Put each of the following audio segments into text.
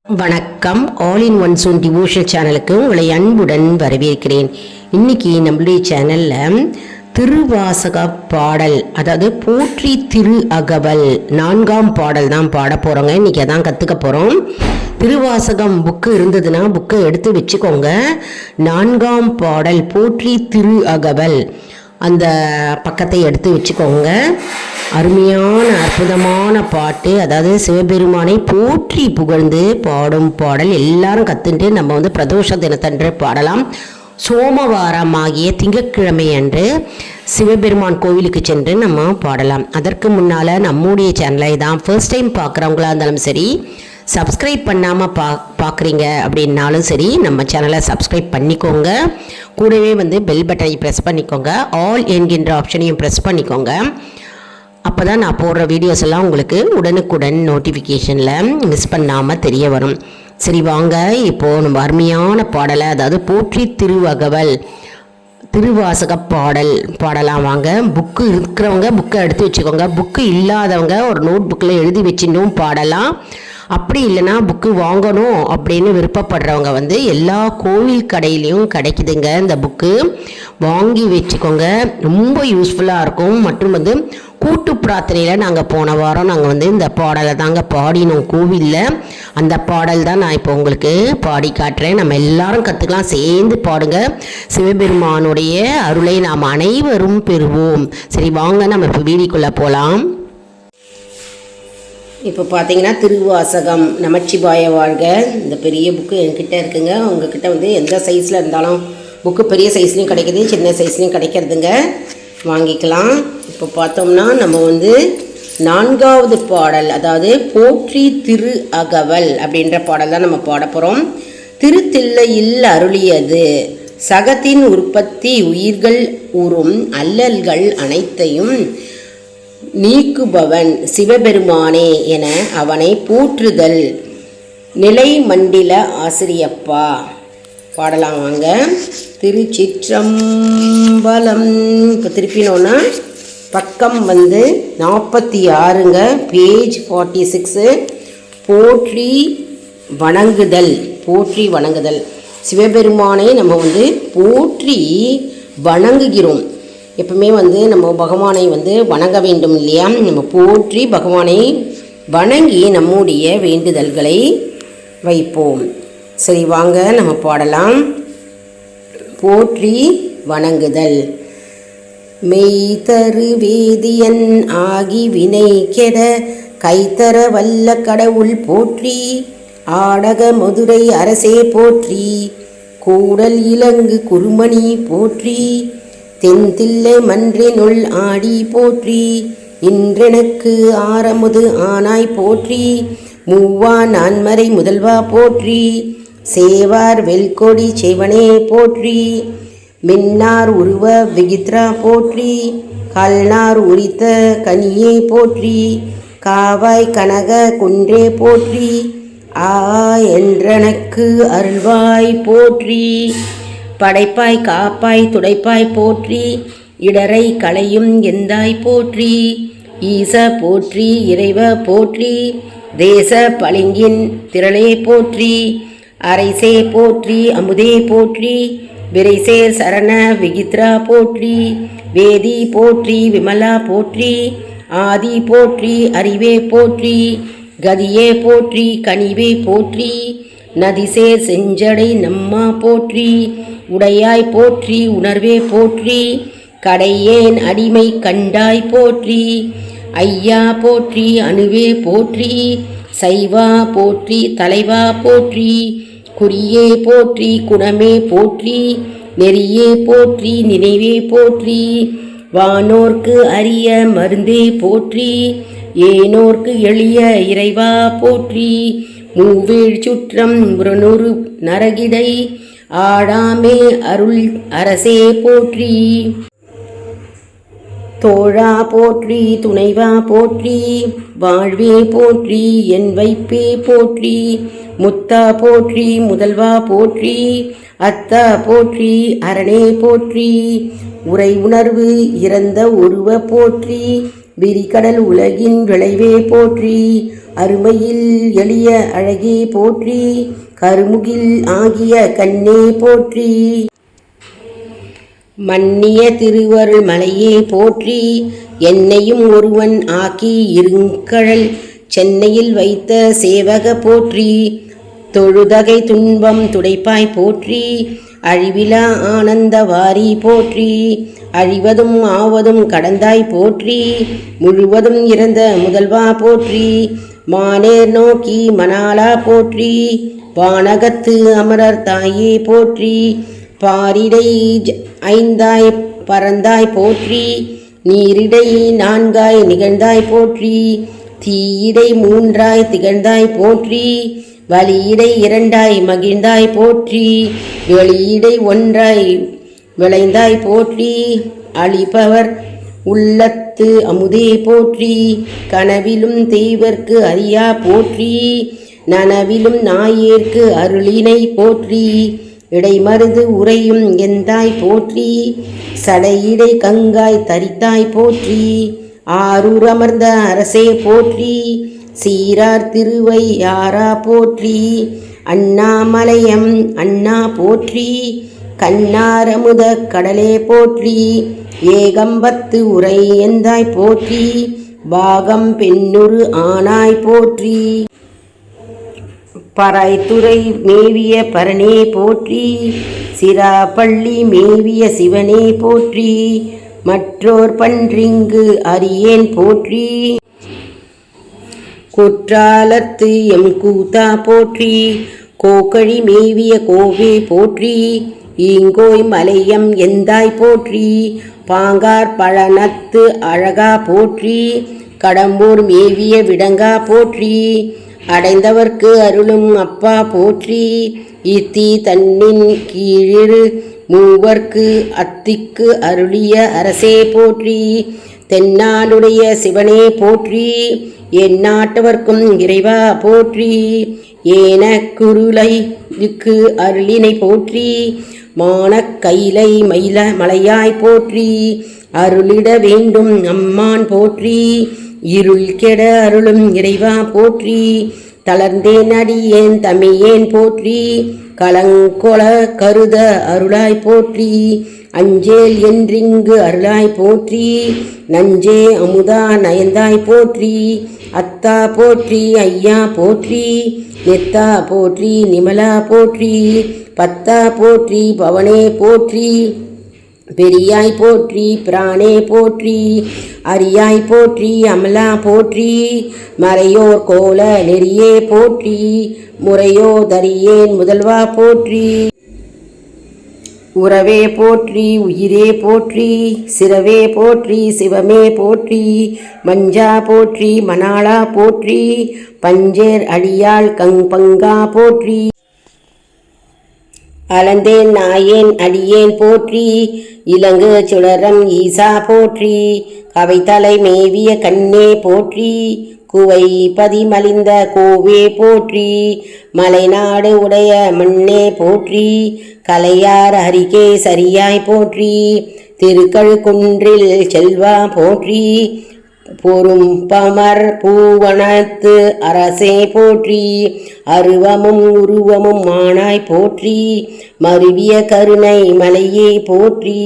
வணக்கம். All in one zone devotion சேனலுக்கு உங்களை அன்புடன் வரவேற்கிறேன். இன்னைக்கு நம்மளுடைய சேனலில் திருவாசக பாடல், அதாவது போற்றி திரு அகவல் 4ஆம் பாடல் தான் பாட போகிறோங்க. இன்றைக்கி அதான் கற்றுக்க போகிறோம். திருவாசகம் புக்கு இருந்ததுன்னா புக்கை எடுத்து வச்சுக்கோங்க. 4ஆம் பாடல் போற்றி திரு அகவல் அந்த பக்கத்தை எடுத்து வச்சுக்கோங்க. அருமையான அற்புதமான பாட்டு, அதாவது சிவபெருமானை போற்றி புகழ்ந்து பாடும் பாடல். எல்லாரும் கற்றுட்டு நம்ம பிரதோஷ தினத்தன்று பாடலாம். சோமவாரமாகிய திங்கட்கிழமை அன்று சிவபெருமான் கோவிலுக்கு சென்று நம்ம பாடலாம். அதற்கு முன்னால் நம்முடைய சேனலை தான் ஃபர்ஸ்ட் டைம் பார்க்குறவங்களா இருந்தாலும் சரி, சப்ஸ்கிரைப் பண்ணாமல் பார்க்குறீங்க அப்படின்னாலும் சரி, நம்ம சேனலை சப்ஸ்கிரைப் பண்ணிக்கோங்க. கூடவே பெல் பட்டனை ப்ரெஸ் பண்ணிக்கோங்க. ஆல் என்கின்ற ஆப்ஷனையும் ப்ரெஸ் பண்ணிக்கோங்க. அப்போ தான் நான் போடுற வீடியோஸ் எல்லாம் உங்களுக்கு உடனுக்குடன் நோட்டிஃபிகேஷனில் மிஸ் பண்ணாமல் தெரிய வரும். சரி வாங்க, இப்போது நம்ம அருமையான பாடலை, அதாவது போற்றி திருவகவல் திருவாசக பாடல் பாடலாம் வாங்க. புக்கு இருக்கிறவங்க புக்கை எடுத்து வச்சுக்கோங்க. புக்கு இல்லாதவங்க ஒரு நோட் புக்கில் எழுதி வச்சுட்டும் பாடலாம். அப்படி இல்லைன்னா புக்கு வாங்கணும் அப்படின்னு விருப்பப்படுறவங்க எல்லா கோவில் கடையிலையும் கிடைக்குதுங்க. இந்த புக்கு வாங்கி வச்சுக்கோங்க, ரொம்ப யூஸ்ஃபுல்லாக இருக்கும். மற்றும் கூட்டு பிரார்த்தனையில் நாங்கள் போன வாரம் நாங்கள் இந்த பாடலை தாங்க பாடினோம் கோவிலில். அந்த பாடல் தான் நான் இப்போ உங்களுக்கு பாடி காட்டுறேன். நம்ம எல்லாரும் கற்றுக்கலாம், சேர்ந்து பாடுங்க. சிவபெருமானுடைய அருளை நாம் அனைவரும் பெறுவோம். சரி வாங்க, நம்ம இப்போ வீடியோக்குள்ளே போகலாம். இப்போ பார்த்தீங்கன்னா திருவாசகம் நமச்சிவாய வாழ்க இந்த பெரிய புக்கு என்கிட்ட இருக்குங்க. உங்ககிட்ட எந்த சைஸில் இருந்தாலும் புக்கு பெரிய சைஸ்லேயும் கிடைக்கிது, சின்ன சைஸ்லேயும் கிடைக்கிறதுங்க, வாங்கிக்கலாம். இப்போ பார்த்தோம்னா நம்ம 4ஆவது பாடல், அதாவது போற்றி திரு அகவல் அப்படின்ற பாடல் தான் நம்ம பாட போகிறோம். திருத்தில்லையில் அருளியது சகத்தின் உற்பத்தி உயிர்கள் ஊறும் அல்லல்கள் அனைத்தையும் நீக்குபவன் சிவபெருமானே என அவனை போற்றுதல் நிலை மண்டில ஆசிரியப்பா. பாடலாம் வாங்க. திருச்சிற்றம்பலம். இப்போ திருப்பினோன்னா பக்கம் 46ங்க, பேஜ் 46. போற்றி வணங்குதல். போற்றி வணங்குதல். சிவபெருமானை நம்ம போற்றி வணங்குகிறோம். எப்பவுமே நம்ம பகவானை வணங்க வேண்டும் இல்லையா? நம்ம போற்றி பகவானை வணங்கி நம்முடைய வேண்டுதல்களை வைப்போம். சரி வாங்க, நம்ம பாடலாம். போற்றி வணங்குதல். மெய்தரு வேதியன் ஆகி வினை கெட கைத்தர வல்ல கடவுள் போற்றி. ஆடக மதுரை அரசே போற்றி. கூடல் இலங்கு குருமணி போற்றி. தென்தில்லை மன்றினுள் ஆடி போற்றி. இன்றெனக்கு ஆரமுது ஆனாய் போற்றி. மூவா நான்மறை முதல்வா போற்றி. சேவார் வெல்கொடி செவனே போற்றி. மின்னார் உருவ விகித்ரா போற்றி. கல்நார் உரித்த கனியே போற்றி. காவாய் கனக குன்றே போற்றி. ஆ என்றெனக்கு அருள்வாய் போற்றி. படைப்பாய் காப்பாய் துடைப்பாய் போற்றி. இடரை களையும் எந்தாய் போற்றி. ஈச போற்றி. இறைவ போற்றி. தேச பளிங்கின் திரளே போற்றி. அரைசே போற்றி. அமுதே போற்றி. விரைசேர் சரண விகித்ரா போற்றி. வேதி போற்றி. விமலா போற்றி. ஆதி போற்றி. அறிவே போற்றி. கதியே போற்றி. கனிவே போற்றி. நதிசேர் செஞ்சடை நம்மா போற்றி. உடையாய் போற்றி. உணர்வே போற்றி. கடையேன் அடிமை கண்டாய் போற்றி. ஐயா போற்றி. அணுவே போற்றி. சைவா போற்றி. தலைவா போற்றி. குறியே போற்றி. குணமே போற்றி. நெறியே போற்றி. நினைவே போற்றி. வானோர்க்கு அரிய மருந்தே போற்றி. ஏனோர்க்கு எளிய இறைவா போற்றி. மூவேழ் சுற்றம் புறநூறு நரகிடை ஆடாமே அருள் அரசே போற்றி. தோழா போற்றி. துணைவா போற்றி. வாழ்வே போற்றி. என் வைப்பே போற்றி. முத்தா போற்றி. முதல்வா போற்றி. அத்தா போற்றி. அரணே போற்றி. உரை உணர்வு இறந்த உருவ போற்றி. விரிகடல் உலகின் விளைவே போற்றி, அருமையில் எளிய அழகே போற்றி, கருமுகில் ஆகிய கண்ணே போற்றி, மன்னிய திருவருள் மலையே போற்றி, என்னையும் ஒருவன் ஆக்கி இருங்கழல் சென்னையில் வைத்த சேவக போற்றி, தொழுதகை துன்பம் துடைப்பாய் போற்றி, அழிவிலா ஆனந்த வாரி போற்றி, அழிவதும் ஆவதும் கடந்தாய் போற்றி, முழுவதும் இறந்த முதல்வா போற்றி, மானேர் நோக்கி மணாலா போற்றி, வானகத்து அமரர் தாயே போற்றி, பாரிடை ஐந்தாய் பறந்தாய் போற்றி, நீரிடை நான்காய் நிகழ்ந்தாய் போற்றி, தீயிடை மூன்றாய் திகழ்ந்தாய் போற்றி, வலியிடை இரண்டாய் மகிழ்ந்தாய் போற்றி, வெளியிடை ஒன்றாய் விளைந்தாய் போற்றி, அழிப்பவர் உள்ளத்து அமுதே போற்றி, கனவிலும் தெய்வர்க்கு அறியா போற்றி, நனவிலும் நாயேற்கு அருளினை போற்றி, இடைமருது உரையும் எந்தாய் போற்றி, சடையிடை கங்காய் தரித்தாய் போற்றி, ஆரூர் அமர்ந்த அரசே போற்றி, சீரார் திருவை யாரா போற்றி, அண்ணாமலையம் அண்ணா போற்றி, கண்ணாரமுத கடலே போற்றி, ஏகம்பத்து உரை எந்தாய் போற்றி, பாகம் பெண்ணுரு ஆனாய் போற்றி, பறைத்துறை மேவிய பரனே போற்றி, சிராப்பள்ளி மேவிய சிவனே போற்றி, மற்றோர் பன்றிங்கு அறியேன் போற்றி, குற்றாலத்து எம் கூத்தா போற்றி, கோக்கழி மேவிய கோவே போற்றி, ஈங்கோய் மலையம் எந்தாய் போற்றி, பாங்கார் பழனத்து அழகா போற்றி, கடம்பூர் மேவிய விடங்கா போற்றி, அடைந்தவர்க்கு அருளும் அப்பா போற்றி, இத்தி தன்னின் கீழிரு மூவர்க்கு அத்திக்கு அருளிய அரசே போற்றி, தென்னாடுடைய சிவனே போற்றி, எந்நாட்டவர்க்கும் இறைவா போற்றி, ஏன குருளைக்கு அருளினை போற்றி, மானக் கைலை மலையாய் போற்றி, அருளிட வேண்டும் அம்மான் போற்றி, இருள் கெட அருளும் இறைவா போற்றி, தளர்ந்தேன் அடியேன் தமியேன் போற்றி, கலங்கொள கருத அருளாய் போற்றி, அஞ்சேல் என்றிங்கு அருளாய் போற்றி, நஞ்சே அமுதா நயந்தாய் போற்றி, அத்தா போற்றி ஐயா போற்றி, நெத்தா போற்றி நிமலா போற்றி, பத்தா போற்றி பவனே போற்றி, பெரியாய் போற்றி பிரானே போற்றி, அரியாய் போற்றி அமலா போற்றி, மறையோர் கோல நெறியே போற்றி, முறையோ தரியேன் முதல்வா போற்றி, உறவே போற்றி உயிரே போற்றி, சிரவே போற்றி சிவமே போற்றி, மஞ்சா போற்றி மணாளா போற்றி, பஞ்சேர் அடியாள் பங்கா போற்றி, அளந்தேன் நாயேன் அடியேன் போற்றி, இலங்கு சுடரம் ஈசா போற்றி, கவைத்தலை மேவிய கண்ணே போற்றி, குவை பதிமலிந்த கோவே போற்றி, மலைநாடு உடைய மண்ணே போற்றி, கலையார் அருகே சரியாய் போற்றி, திருக்கழுக்குன்றில் செல்வா போற்றி, பொறும் பமர் பூவனத்து அரசே போற்றி, அருவமும் உருவமும் மானாய் போற்றி, மருவிய கருணை மலையே போற்றி,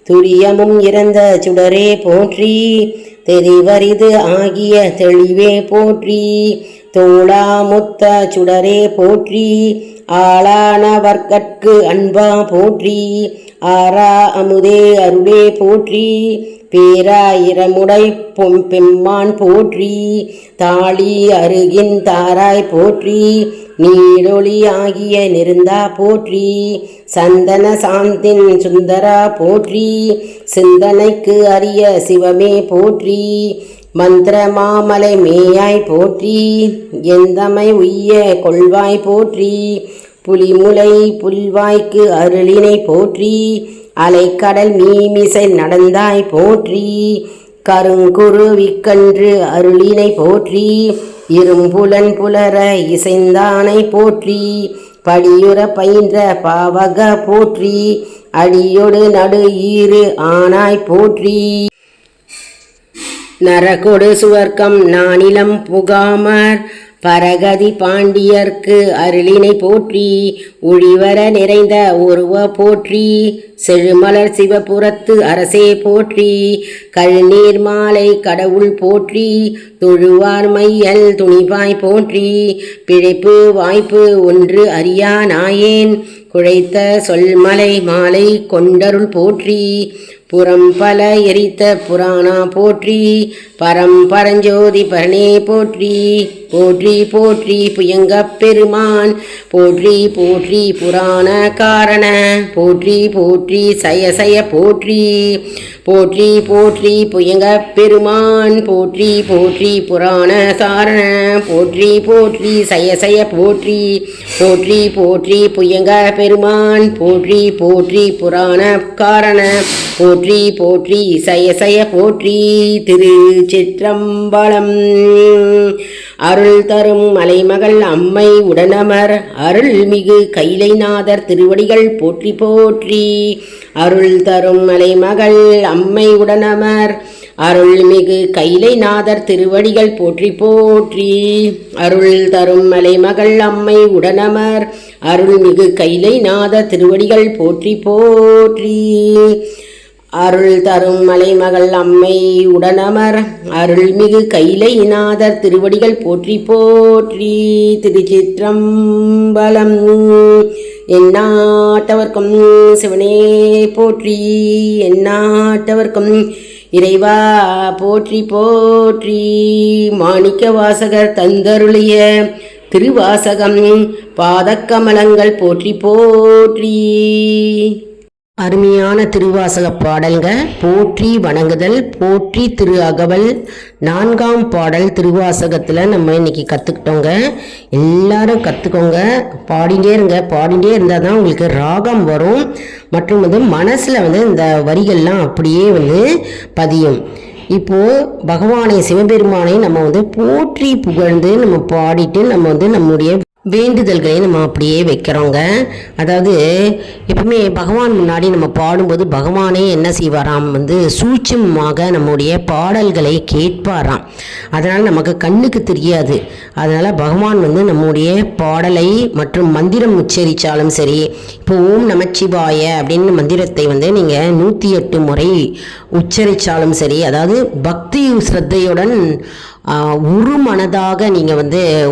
துரியமும் இறந்த சுடரே போற்றி, தெரிவரிது ஆகிய தெளிவே போற்றி, தோளாமுத்த சுடரே போற்றி, ஆளானவர்கட்கு அன்பா போற்றி, ஆரா அமுதே அருளே போற்றி, பேராயிரமுடை பெம்மான் போற்றி, தாளி அருகின் தாராய் போற்றி, நீடொளி ஆகிய நெருந்தா போற்றி, சந்தன சாந்தின் சுந்தரா போற்றி, சிந்தனைக்கு அரிய சிவமே போற்றி, மந்திர மாமலை மேயாய் போற்றி, எந்தமை உய்ய கொள்வாய் போற்றி, புலிமுலை புல்வாய்க்கு அருளினை போற்றி, அலைக்கடல் மீமிசை நடந்தாய் போற்றி, கருங்குருவிக்கன்று அருளினை போற்றி, இரும்புலன் புலர இசைந்தானை போற்றி, படியுற பயின்ற பாவக போற்றி, அடியொடு நடு ஈறு ஆனாய் போற்றி, நரகொடு சுவர்க்கம் நானிலம் புகாமற் பரகதி பாண்டியர்க்கு அருளினை போற்றி ஒளிவர நிறைந்த ஒருவ போற்றி செழுமலர் சிவபுரத்து அரசே போற்றி கழுநீர் மாலை கடவுள் போற்றி தொழுவார் மையல் துணிவாய் போற்றி பிழைப்பு வாய்ப்பு ஒன்று அறியா நாயேன் குழைத்த சொல்மலை மாலை கொண்டருள் போற்றி புறம் பல எரித்த புராணா போற்றி பரஞ்சோதி பரணே போற்றி போற்றி போற்றி புயங்கப் பெருமான் போற்றி போற்றி புராண காரண போற்றி போற்றி சய போற்றி போற்றி போற்றி புயங்கப் பெருமான் போற்றி போற்றி புராண காரண போற்றி போற்றி சய போற்றி போற்றி போற்றி புயங்க பெருமான் போற்றி போற்றி புராண காரண போற்றி போற்றி சய போற்றி. திருச்சிற்றம்பலம். அருள் தரும் மலைமகள் அம்மை உடனமர் அருள்மிகு கைலைநாதர் திருவடிகள் போற்றி போற்றி. அருள் தரும் மலைமகள் அம்மை உடனமர் அருள்மிகு கைலைநாதர் திருவடிகள் போற்றி போற்றி. அருள் தரும் மலைமகள் அம்மை உடனமர் அருள்மிகு கைலைநாதர் திருவடிகள் போற்றி போற்றி. அருள் தரும் மலைமகள் அம்மை உடனமர் அருள்மிகு கைலைநாதர் திருவடிகள் போற்றி போற்றி. திருச்சிற்றம்பலம். எந்நாட்டவர்க்கும் சிவனே போற்றி, எந்நாட்டவர்க்கும் இறைவா போற்றி போற்றி. மாணிக்க வாசகர் தந்தருளிய திருவாசகம் பாதக்கமலங்கள் போற்றி போற்றி. அருமையான திருவாசக பாடல்க. போற்றி வணங்குதல். போற்றி திரு அகவல் 4ஆம் பாடல் திருவாசகத்தில் நம்ம இன்னைக்கு கற்றுக்கிட்டோங்க. எல்லாரும் கற்றுக்கோங்க, பாடிட்டே இருங்க. பாடிட்டே இருந்தால் தான் உங்களுக்கு ராகம் வரும், மற்றும் மனசில் இந்த வரிகள்லாம் அப்படியே பதியும். இப்போது பகவானை சிவபெருமானை நம்ம போற்றி புகழ்ந்து நம்ம பாடிட்டு நம்ம நம்முடைய வேண்டுதல்களை நம்ம அப்படியே வைக்கிறோங்க. அதாவது எப்பவுமே பகவான் முன்னாடி நம்ம பாடும்போது பகவானே என்ன செய்வாராம், சூட்சமாக நம்முடைய பாடல்களை கேட்பாராம். அதனால் நமக்கு கண்ணுக்கு தெரியாது. அதனால் பகவான் நம்முடைய பாடலை மற்றும் மந்திரம் உச்சரித்தாலும் சரி, இப்போ ஓம் நமச்சிவாய அப்படின்னு மந்திரத்தை நீங்கள் 108 முறை உச்சரித்தாலும் சரி, அதாவது பக்தி ஸ்ரத்தையுடன் ஒரு மனதாக நீங்கள்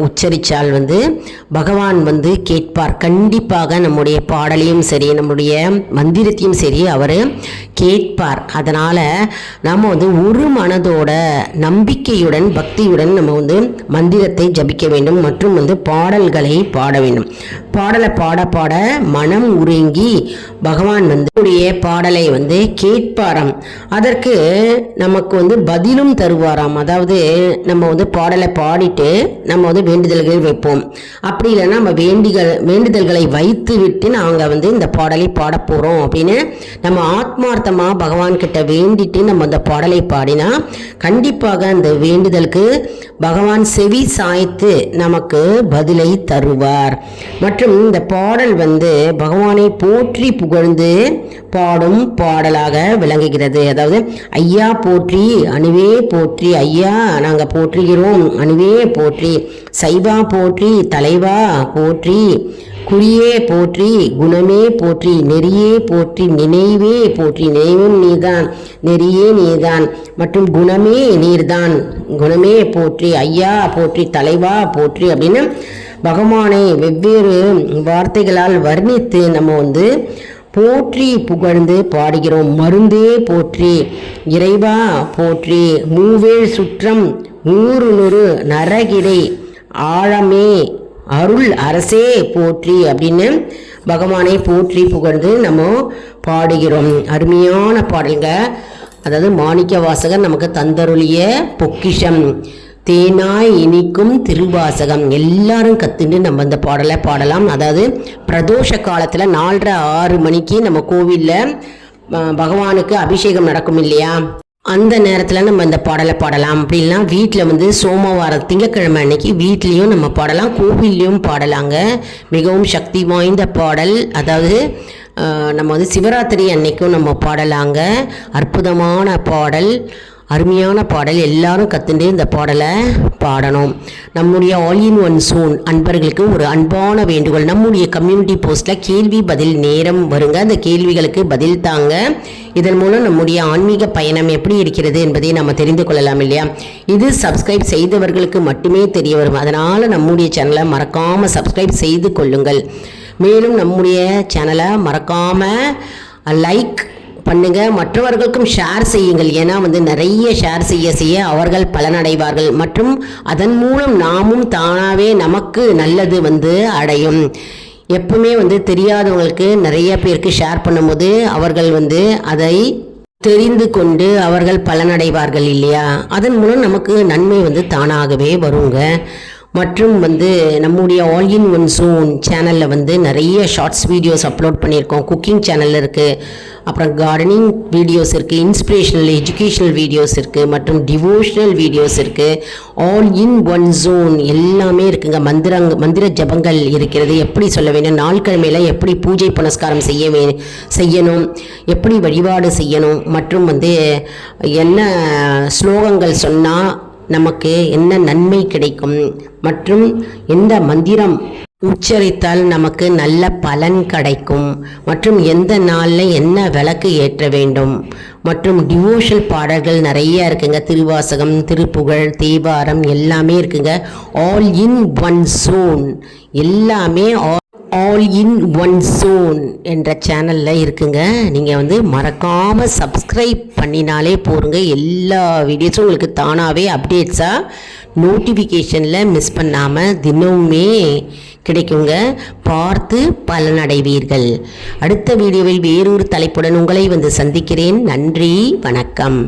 உச்சரித்தால் பகவான் கேட்பார். கண்டிப்பாக நம்முடைய பாடலையும் சரி நம்முடைய மந்திரத்தையும் சரி அவர் கேட்பார். அதனால் நாம் ஒரு மனதோட நம்பிக்கையுடன் பக்தியுடன் நம்ம மந்திரத்தை ஜபிக்க வேண்டும் மற்றும் பாடல்களை பாட வேண்டும். பாடலை பாட பாட மனம் உருங்கி பகவான் பாடலை கேட்பாராம். அதற்கு நமக்கு பதிலும் தருவாராம். அதாவது நம்ம பாடலை பாடிட்டு நம்ம வேண்டுதல்கள் வைப்போம். அப்படி இல்லைன்னா நம்ம வேண்டுதல்களை வைத்து விட்டு நாங்கள் இந்த பாடலை பாட போகிறோம் அப்படின்னு நம்ம ஆத்மார்த்தமாக பகவான் கிட்ட வேண்டிட்டு நம்ம அந்த பாடலை பாடினா கண்டிப்பாக அந்த வேண்டுதலுக்கு பகவான் செவி சாய்த்து நமக்கு பதிலை தருவார். மற்றும் இந்த பாடல் பகவானை போற்றி புகழ்ந்து பாடும் பாடலாக விளங்குகிறது. அதாவது ஐயா போற்றி, அணுவே போற்றி, ஐயா நாங்கள் போற்றுகிறோம், அணுவே போற்றி, சைவா போற்றி, தலைவா போற்றி, குறியே போற்றி, குணமே போற்றி, நெறியே போற்றி, நினைவே போற்றி, நினைவும் நீதான், நெறியே நீதான், மற்றும் குணமே நீர்தான், குணமே போற்றி, ஐயா போற்றி, தலைவா போற்றி அப்படின்னு பகவானை வெவ்வேறு வார்த்தைகளால் வர்ணித்து நம்ம போற்றி புகழ்ந்து பாடுகிறோம். மருந்தே போற்றி, இறைவா போற்றி, மூவேழ் சுற்றம் 100 நரகிடை ஆழமே அருள் அரசே போற்றி அப்படின்னு பகவானை போற்றி புகழ்ந்து நம்ம பாடுகிறோம். அருமையான பாடல்ங்க. அதாவது மாணிக்க வாசகர் நமக்கு தந்தருளிய பொக்கிஷம், தேனாய் இனிக்கும் திருவாசகம். எல்லாரும் கற்றுண்டு நம்ம இந்த பாடலை பாடலாம். அதாவது பிரதோஷ காலத்தில் 4:30-6 மணிக்கு நம்ம கோவிலில் பகவானுக்கு அபிஷேகம் நடக்கும் இல்லையா, அந்த நேரத்தில் நம்ம இந்த பாடலை பாடலாம். அப்படின்னா வீட்டில் சோமவாரம் திங்கக்கிழமை அன்னைக்கு வீட்லேயும் நம்ம பாடலாம், கோவில்லையும் பாடலாங்க. மிகவும் சக்தி வாய்ந்த பாடல். அதாவது நம்ம சிவராத்திரி அன்னைக்கும் நம்ம பாடலாங்க. அற்புதமான பாடல். அருமையான பாடல். எல்லாரும் கற்றுண்டு இந்த பாடலை பாடணும். நம்முடைய ஆல் இன் ஒன் சோன் அன்பர்களுக்கு ஒரு அன்பான வேண்டுகோள். நம்முடைய கம்யூனிட்டி போஸ்ட்டில் கேள்வி பதில் நேரம் வருங்க. அந்த கேள்விகளுக்கு பதில் தாங்க. இதன் மூலம் நம்முடைய ஆன்மீக பயணம் எப்படி இருக்கிறது என்பதை நம்ம தெரிந்து கொள்ளலாம் இல்லையா? இது சப்ஸ்கிரைப் செய்தவர்களுக்கு மட்டுமே தெரிய வரும். அதனால் நம்முடைய சேனலை மறக்காமல் சப்ஸ்கிரைப் செய்து கொள்ளுங்கள். மேலும் நம்முடைய சேனலை மறக்காமல் லைக் பண்ணுங்க, மற்றவர்களுக்கும் ஷேர் செய்யுங்கள். ஏன்னா நிறைய ஷேர் செய்ய அவர்கள் பலனடைவார்கள் மற்றும் அதன் மூலம் நாமும் தானாகவே நமக்கு நல்லது அடையும். எப்பவுமே தெரியாதவங்களுக்கு நிறைய பேருக்கு ஷேர் பண்ணும்போது அவர்கள் அதை தெரிந்து கொண்டு அவர்கள் பலனடைவார்கள் இல்லையா? அதன் மூலம் நமக்கு நன்மை தானாகவே வருங்க. மற்றும் நம்முடைய ஆல் இன் ஒன் சோன் சேனலில் நிறைய ஷார்ட்ஸ் வீடியோஸ் அப்லோட் பண்ணியிருக்கோம். குக்கிங் சேனலில் இருக்குது, அப்புறம் கார்டனிங் வீடியோஸ் இருக்குது, இன்ஸ்பிரேஷனல் எஜுகேஷனல் வீடியோஸ் இருக்குது, மற்றும் டிவோஷனல் வீடியோஸ் இருக்குது. ஆல் இன் ஒன் ஜோன் எல்லாமே இருக்குங்க. மந்திர ஜபங்கள் இருக்கிறது. எப்படி சொல்ல வேண்டும், நாள்கிழமையில் எப்படி பூஜை புனஸ்காரம் செய்யணும், எப்படி வழிபாடு செய்யணும், மற்றும் என்ன ஸ்லோகங்கள் சொன்னால் நமக்கு என்ன நன்மை கிடைக்கும், மற்றும் எந்த மந்திரம் உச்சரித்தால் நமக்கு நல்ல பலன் கிடைக்கும், மற்றும் எந்த நாளில் என்ன விளக்கு ஏற்ற வேண்டும், மற்றும் டிவோஷனல் பாடல்கள் நிறைய இருக்குங்க. திருவாசகம், திருப்புகழ், தேவாரம் எல்லாமே இருக்குங்க. ஆல் இன் ஒன் சோன் எல்லாமே ஆல் இன் ஒன் சோன் என்ற சேனலில் இருக்குங்க. நீங்கள் மறக்காமல் சப்ஸ்கிரைப் பண்ணினாலே போருங்க. எல்லா வீடியோஸும் உங்களுக்கு தானாகவே அப்டேட்ஸாக நோட்டிஃபிகேஷனில் மிஸ் பண்ணாமல் தினமுமே கிடைக்குங்க. பார்த்து பலனடைவீர்கள். அடுத்த வீடியோவில் வேறொரு தலைப்புடன் உங்களை சந்திக்கிறேன். நன்றி, வணக்கம்.